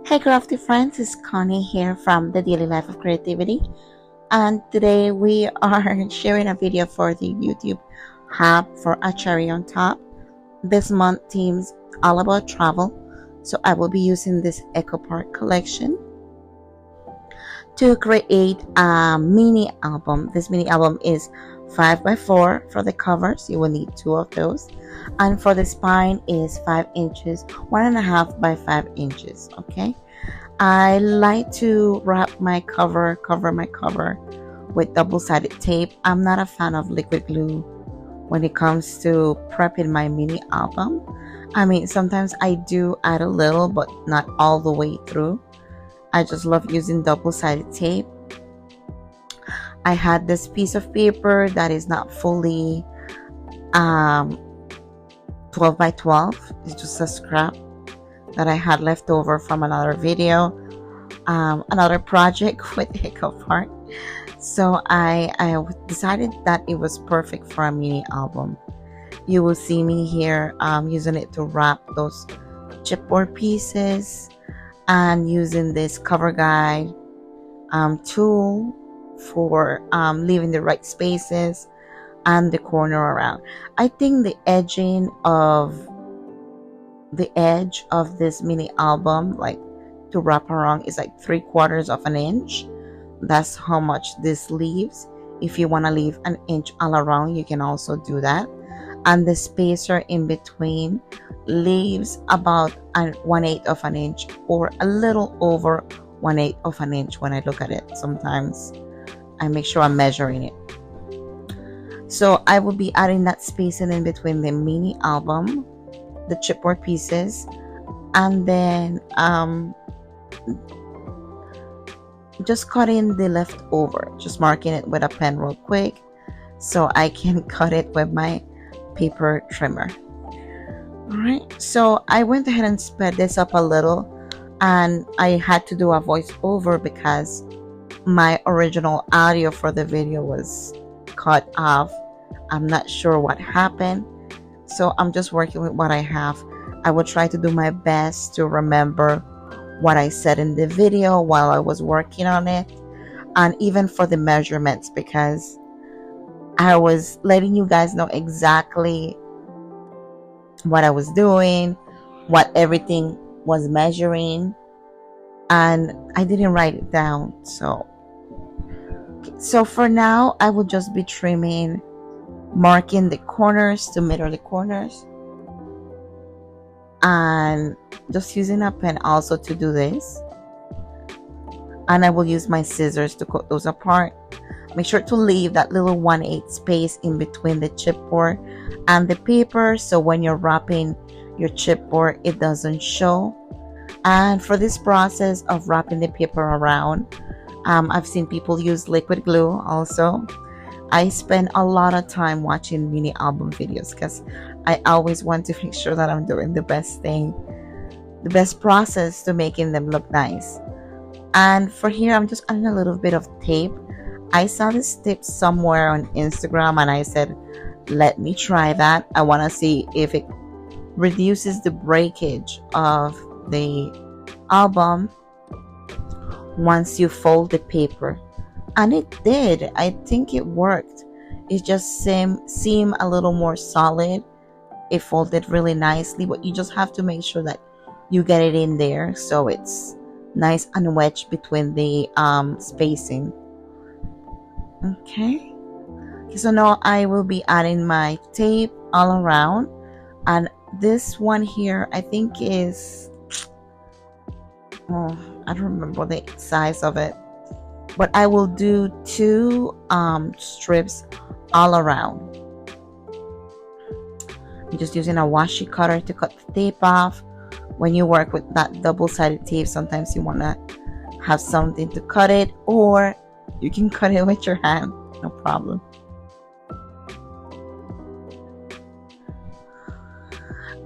Hey crafty friends, it's Connie here from the Daily Life of Creativity, and today we are sharing a video for the YouTube hub for a cherry on top. This month theme's all about travel, so I will be using this ACOT collection to create a mini album. This mini album is 5x4 for the covers. You will need 2 of those, and for the spine is 5 inches, 1.5 by 5 inches. Okay, I like to wrap my cover with double-sided tape. I'm not a fan of liquid glue when it comes to prepping my mini album. I mean, sometimes I do add a little, but not all the way through. I just love using double-sided tape. I had this piece of paper that is not fully 12 by 12. It's just a scrap that I had left over from another video, another project with ACOT. So I decided that it was perfect for a mini album. You will see me here using it to wrap those chipboard pieces and using this cover guide tool for leaving the right spaces and the corner around. I think the edge of this mini album, like to wrap around, is like 3/4 of an inch. That's how much this leaves. If you want to leave an inch all around, you can also do that. And the spacer in between leaves about 1/8 of an inch, or a little over 1/8 of an inch when I look at it. Sometimes I make sure I'm measuring it. So I will be adding that spacing in between the mini album, the chipboard pieces, and then just cutting the leftover, just marking it with a pen real quick so I can cut it with my paper trimmer. Alright, so I went ahead and sped this up a little, and I had to do a voiceover because my original audio for the video was cut off. I'm not sure what happened, so I'm just working with what I have. I will try to do my best to remember what I said in the video while I was working on it, and even for the measurements, because I was letting you guys know exactly what I was doing, what everything was measuring, and I didn't write it down. So for now, I will just be trimming, marking the corners to mirror the corners, and just using a pen also to do this. And I will use my scissors to cut those apart. Make sure to leave that little 1/8 space in between the chipboard and the paper, so when you're wrapping your chipboard, it doesn't show. And for this process of wrapping the paper around, I've seen people use liquid glue also. I spend a lot of time watching mini album videos because I always want to make sure that I'm doing the best thing, the best process to making them look nice. And for here, I'm just adding a little bit of tape. I saw this tip somewhere on Instagram, and I said, let me try that. I want to see if it reduces the breakage of the album once you fold the paper. And it did. I think it worked. It just seemed a little more solid. It folded really nicely, but you just have to make sure that you get it in there so it's nice and wedged between the spacing. Okay, so now I will be adding my tape all around, and this one here I think is, I don't remember the size of it, but I will do 2 strips all around. I'm just using a washi cutter to cut the tape off. When you work with that double-sided tape, sometimes you want to have something to cut it, or you can cut it with your hand, no problem.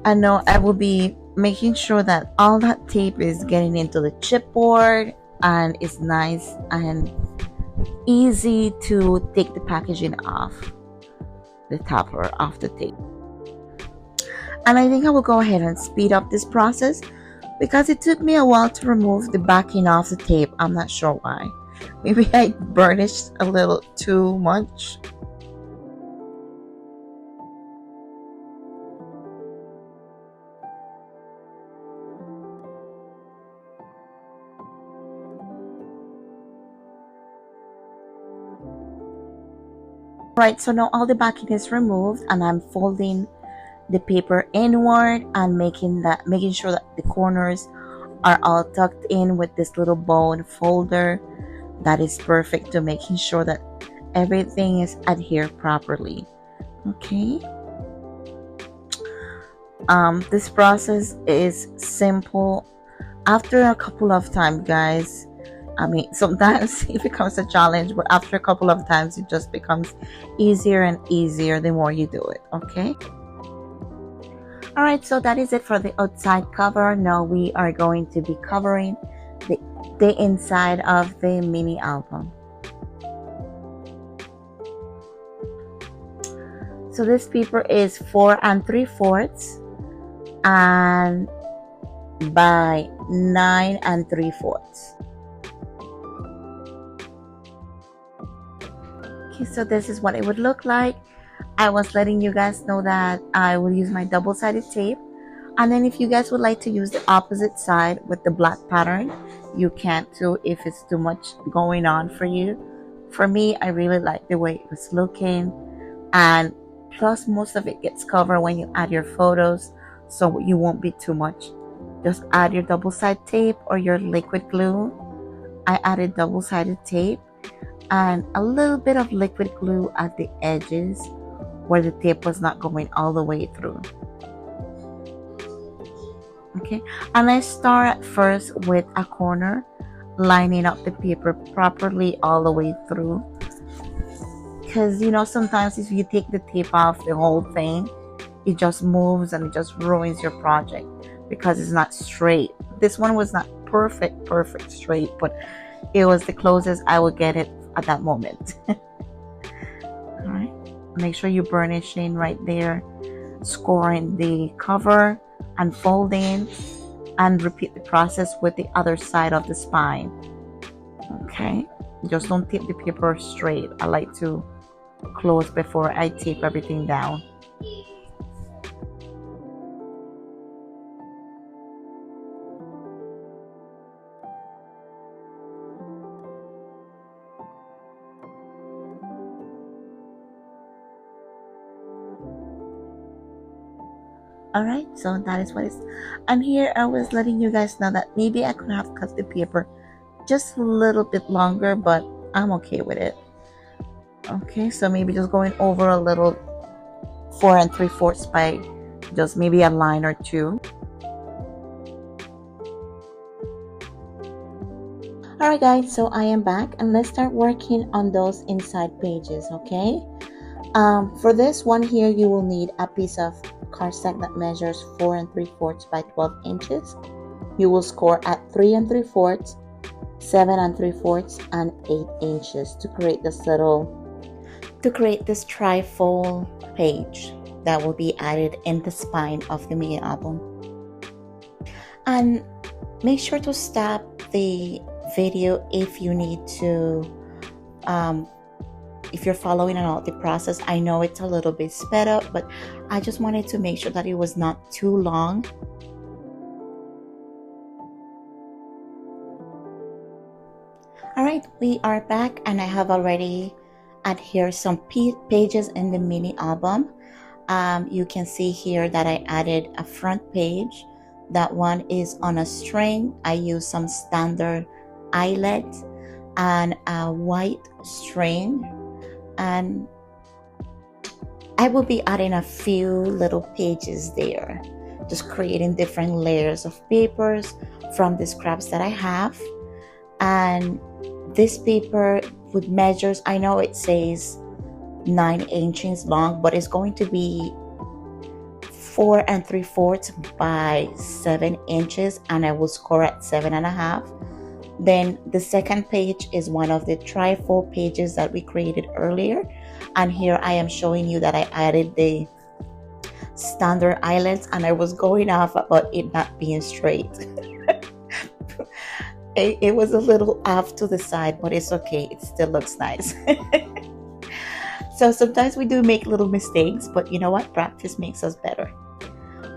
And now I will be making sure that all that tape is getting into the chipboard and it's nice and easy to take the packaging off the topper off the tape. And I think I will go ahead and speed up this process because it took me a while to remove the backing off the tape. I'm not sure why. Maybe I burnished a little too much. Right, so now all the backing is removed, and I'm folding the paper inward and making sure that the corners are all tucked in with this little bone folder that is perfect to making sure that everything is adhered properly. Okay. This process is simple. After a couple of times, guys, I mean, sometimes it becomes a challenge, but after a couple of times, it just becomes easier and easier the more you do it. Okay. All right, so that is it for the outside cover. Now we are going to be covering the inside of the mini album. So this paper is 4 3/4 and by 9 3/4. Okay, so this is what it would look like. I was letting you guys know that I will use my double-sided tape, and then if you guys would like to use the opposite side with the black pattern, you can too if it's too much going on for you. For me, I really like the way it was looking, and plus most of it gets covered when you add your photos, so you won't be too much. Just add your double-sided tape or your liquid glue. I added double-sided tape and a little bit of liquid glue at the edges where the tape was not going all the way through. Okay, and I start first with a corner, lining up the paper properly all the way through, because you know sometimes if you take the tape off the whole thing, it just moves and it just ruins your project because it's not straight. This one was not perfect straight, but it was the closest I would get it at that moment. All right, make sure you're burnishing right there, scoring the cover and folding, and repeat the process with the other side of the spine. Okay, just don't tape the paper straight. I like to close before I tape everything down. Alright, so that is what it's. And here I was letting you guys know that maybe I could have cut the paper just a little bit longer, but I'm okay with it. Okay, so maybe just going over a little 4 3/4 by just maybe a line or two. Alright guys, so I am back and let's start working on those inside pages, okay? For this one here, you will need a piece of cardstock that measures 4 3/4 by 12 inches. You will score at 3 3/4, 7 3/4, and 8 inches to create this trifold page that will be added in the spine of the mini album. And make sure to stop the video if you need to, if you're following along the process. I know it's a little bit sped up, but I just wanted to make sure that it was not too long. Alright, we are back and I have already adhered some pages in the mini album. You can see here that I added a front page. That one is on a string. I used some standard eyelet and a white string, and I will be adding a few little pages there, just creating different layers of papers from the scraps that I have. And this paper with measures, I know it says 9 inches long, but it's going to be 4 3/4 by 7 inches, and I will score at 7.5. Then the second page is one of the trifold pages that we created earlier, and here I am showing you that I added the standard eyelets, and I was going off about it not being straight. It was a little off to the side, but it's okay. It still looks nice. So sometimes we do make little mistakes, but you know what? Practice makes us better.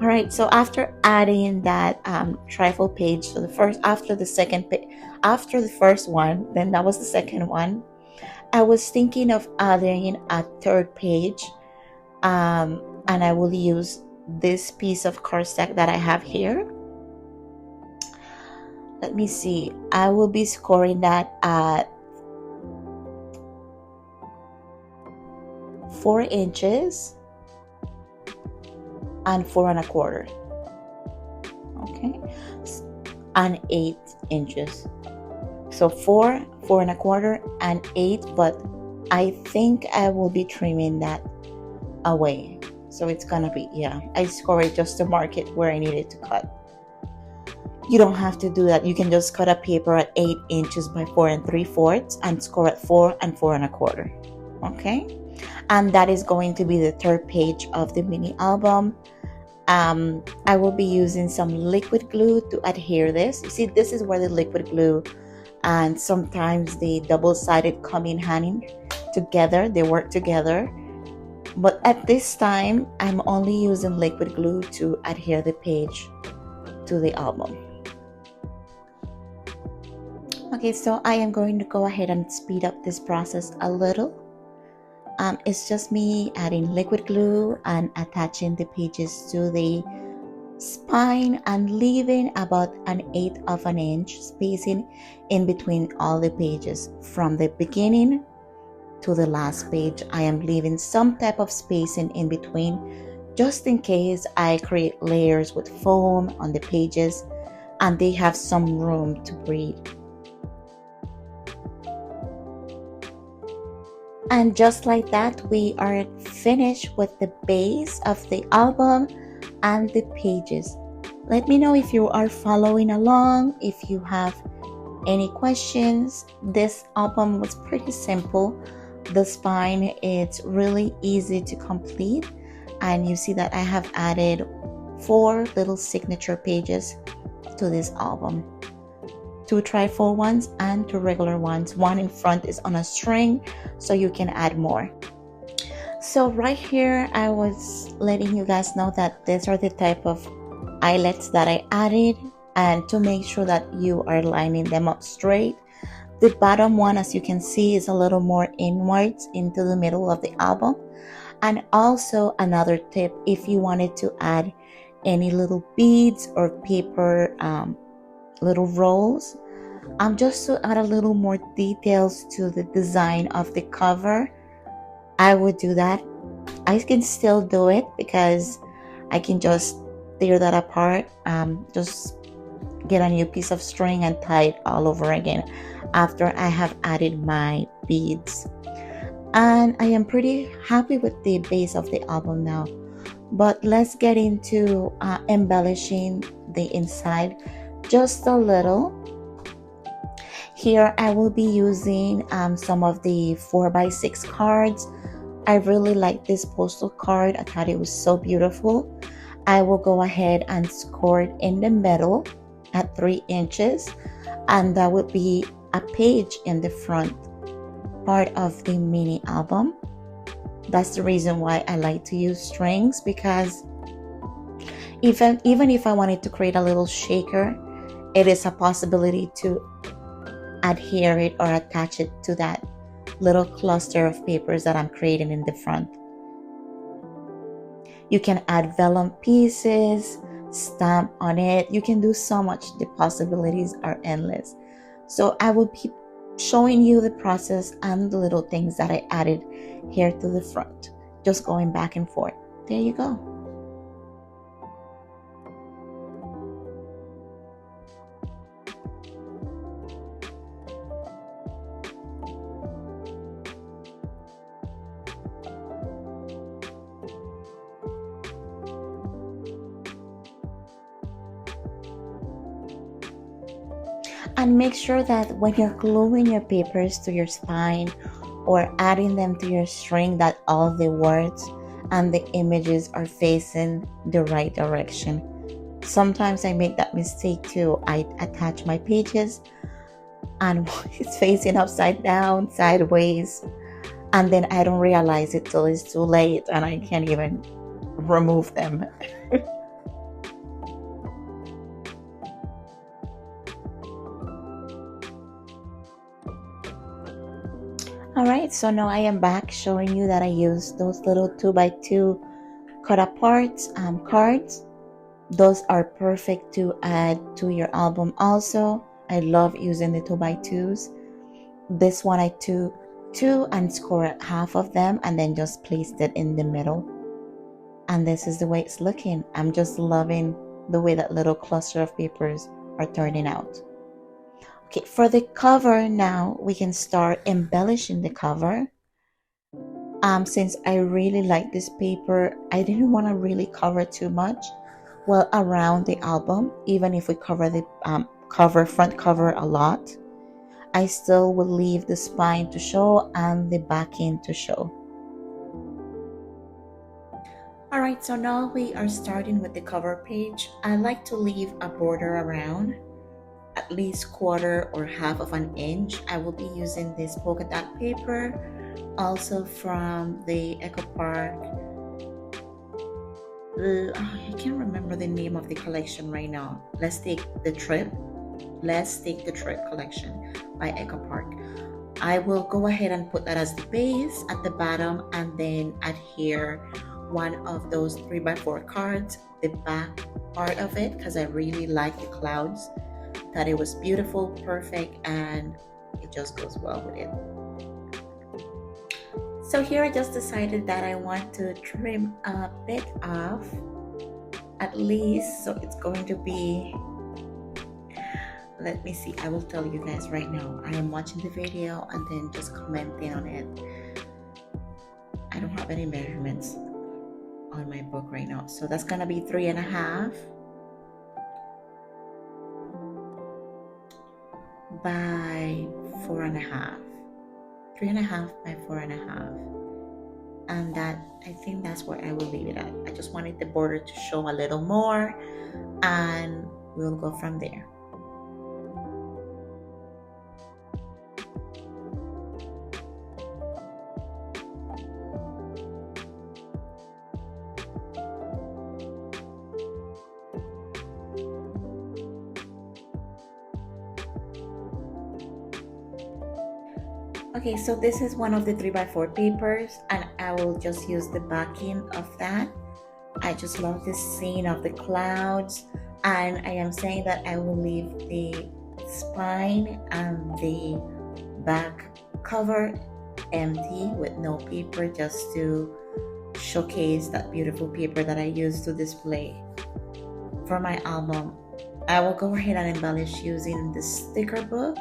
All right, so after adding that trifle page, so after the first one, then that was the second one. I was thinking of adding a third page, and I will use this piece of cardstock that I have here. Let me see. I will be scoring that at 4 inches and 4 1/4. Okay, and 8 inches. So 4, 4 1/4, and 8. But I think I will be trimming that away. So it's gonna be, yeah, I score it just to mark it where I needed to cut. You don't have to do that. You can just cut a paper at 8 inches by 4 3/4 and score at 4 and 4 1/4. Okay, and that is going to be the third page of the mini album. I will be using some liquid glue to adhere this. You see, this is where the liquid glue and sometimes the double-sided come in handy together. They work together. But at this time, I'm only using liquid glue to adhere the page to the album. Okay, so I am going to go ahead and speed up this process a little. It's just me adding liquid glue and attaching the pages to the spine and leaving about 1/8 of an inch spacing in between all the pages. From the beginning to the last page, I am leaving some type of spacing in between, just in case I create layers with foam on the pages and they have some room to breathe. And just like that, we are finished with the base of the album and the pages. Let me know if you are following along, if you have any questions. This album was pretty simple. The spine, it's really easy to complete. And you see that I have added 4 little signature pages to this album. 2 trifold ones and 2 regular ones. One in front is on a string, so you can add more. So right here, I was letting you guys know that these are the type of eyelets that I added, and to make sure that you are lining them up straight. The bottom one, as you can see, is a little more inwards into the middle of the album. And also another tip, if you wanted to add any little beads or paper little rolls, just to add a little more details to the design of the cover, I would do that. I can still do it because I can just tear that apart, just get a new piece of string and tie it all over again after I have added my beads. And I am pretty happy with the base of the album now. But let's get into embellishing the inside just a little. Here I will be using some of the 4x6 cards. I really like this postal card. I thought it was so beautiful. I will go ahead and score it in the middle at 3 inches, and that would be a page in the front part of the mini album. That's the reason why I like to use strings, because even if I wanted to create a little shaker, it is a possibility to adhere it or attach it to that little cluster of papers that I'm creating in the front. You can add vellum pieces, stamp on it. You can do so much. The possibilities are endless. So I will be showing you the process and the little things that I added here to the front, just going back and forth. There you go. And make sure that when you're gluing your papers to your spine or adding them to your string, that all the words and the images are facing the right direction. Sometimes I make that mistake too. I attach my pages and it's facing upside down, sideways, and then I don't realize it till it's too late and I can't even remove them. Alright, so now I am back showing you that I use those little 2x2 cut apart cards. Those are perfect to add to your album also. I love using the 2x2s. This one I took two and scored half of them and then just placed it in the middle. And this is the way it's looking. I'm just loving the way that little cluster of papers are turning out. Okay, for the cover now, we can start embellishing the cover. Since I really like this paper, I didn't want to really cover too much. Well, around the album, even if we cover the front cover a lot, I still will leave the spine to show and the backing to show. Alright, so now we are starting with the cover page. I like to leave a border around, at least quarter or half of an inch. I will be using this polka dot paper, also from the ACOT. I can't remember the name of the collection right now. Let's take the trip collection by ACOT. I will go ahead and put that as the base at the bottom and then adhere one of those 3x4 cards, the back part of it, because I really like the clouds. That it was beautiful, perfect, and it just goes well with it. So here I just decided that I want to trim a bit off, at least, so it's going to be, let me see, I will tell you guys right now. I am watching the video and then just commenting on it. I don't have any measurements on my book right now, so that's gonna be 3.5 by 4.5. 3.5 by 4.5, and that, I think that's where I will leave it at. I just wanted the border to show a little more and we'll go from there. Okay, so this is one of the 3x4 papers and I will just use the backing of that. I just love this scene of the clouds, and I am saying that I will leave the spine and the back cover empty with no paper, just to showcase that beautiful paper that I used to display for my album. I will go ahead and embellish using the sticker book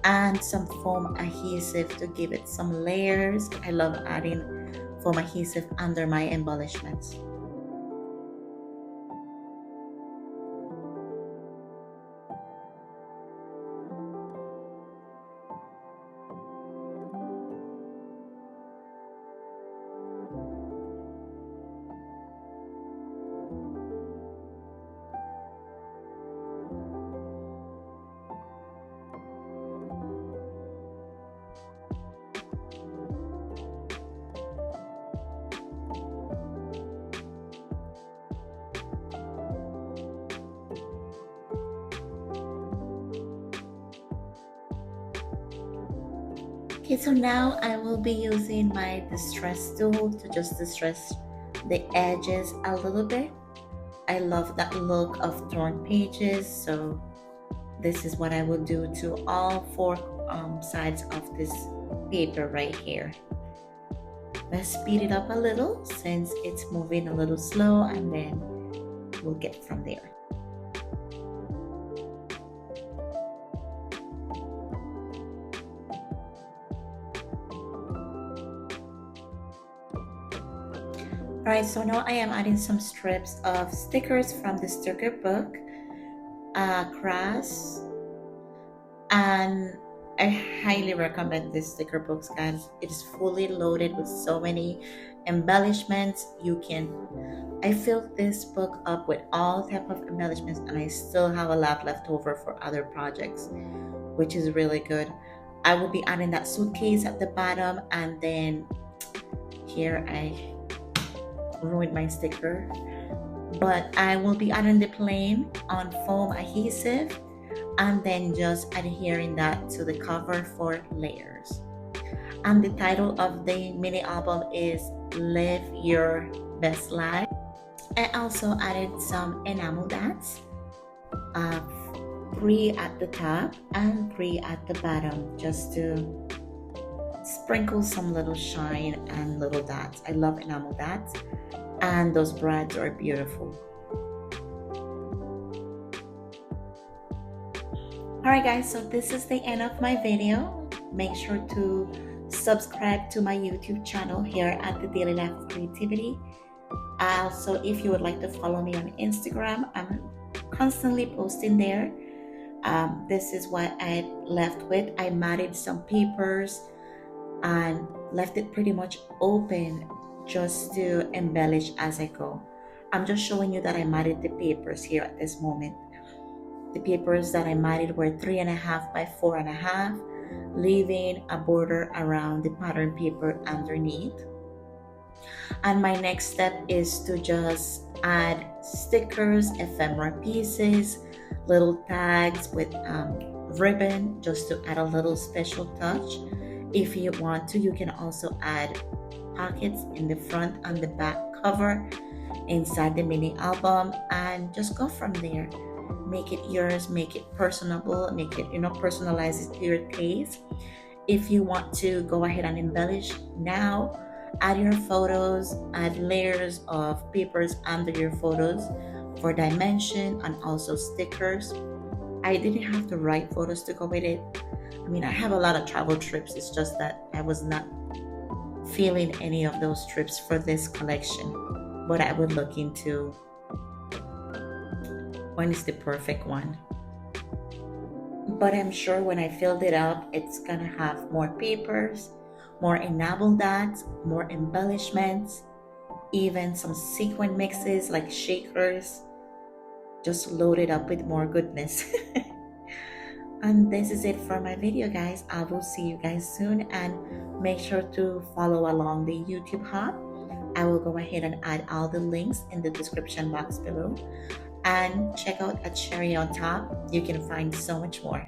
and some foam adhesive to give it some layers. I love adding foam adhesive under my embellishments. Okay, so now I will be using my distress tool to just distress the edges a little bit. I love that look of torn pages, so this is what I will do to all 4 sides of this paper right here. Let's speed it up a little since it's moving a little slow, and then we'll get from there. Alright, so now I am adding some strips of stickers from the sticker book, across, and I highly recommend this sticker books, guys. It is fully loaded with so many embellishments. I filled this book up with all type of embellishments, and I still have a lot left over for other projects, which is really good. I will be adding that suitcase at the bottom, and then here I ruined my sticker, but I will be adding the plane on foam adhesive and then just adhering that to the cover for layers. And the title of the mini album is Live Your Best Life. I also added some enamel dots, 3 at the top and 3 at the bottom, just to sprinkle some little shine and little dots. I love enamel dots, and those brads are beautiful. Alright guys, so this is the end of my video. Make sure to subscribe to my YouTube channel here at The Daily Life of Creativity. Also, if you would like to follow me on Instagram, I'm constantly posting there. This is what I left with. I matted some papers and left it pretty much open just to embellish as I go. I'm just showing you that I matted the papers here at this moment. The papers that I matted were 3.5 by 4.5, leaving a border around the pattern paper underneath. And my next step is to just add stickers, ephemera pieces, little tags with ribbon, just to add a little special touch. If you want to, you can also add pockets in the front and the back cover inside the mini album, and just go from there. Make it yours, make it personable, make it, personalize it to your taste. If you want to go ahead and embellish now, add your photos, add layers of papers under your photos for dimension, and also stickers. I didn't have to write photos to go with it. I have a lot of travel trips. It's just that I was not feeling any of those trips for this collection, but I would look into when is the perfect one. But I'm sure when I filled it up, it's gonna have more papers, more enamel dots, more embellishments, even some sequin mixes like shakers, just loaded up with more goodness. And this is it for my video, guys. I will see you guys soon, and make sure to follow along the YouTube Hub. I will go ahead and add all the links in the description box below, and check out A Cherry on Top. You can find so much more.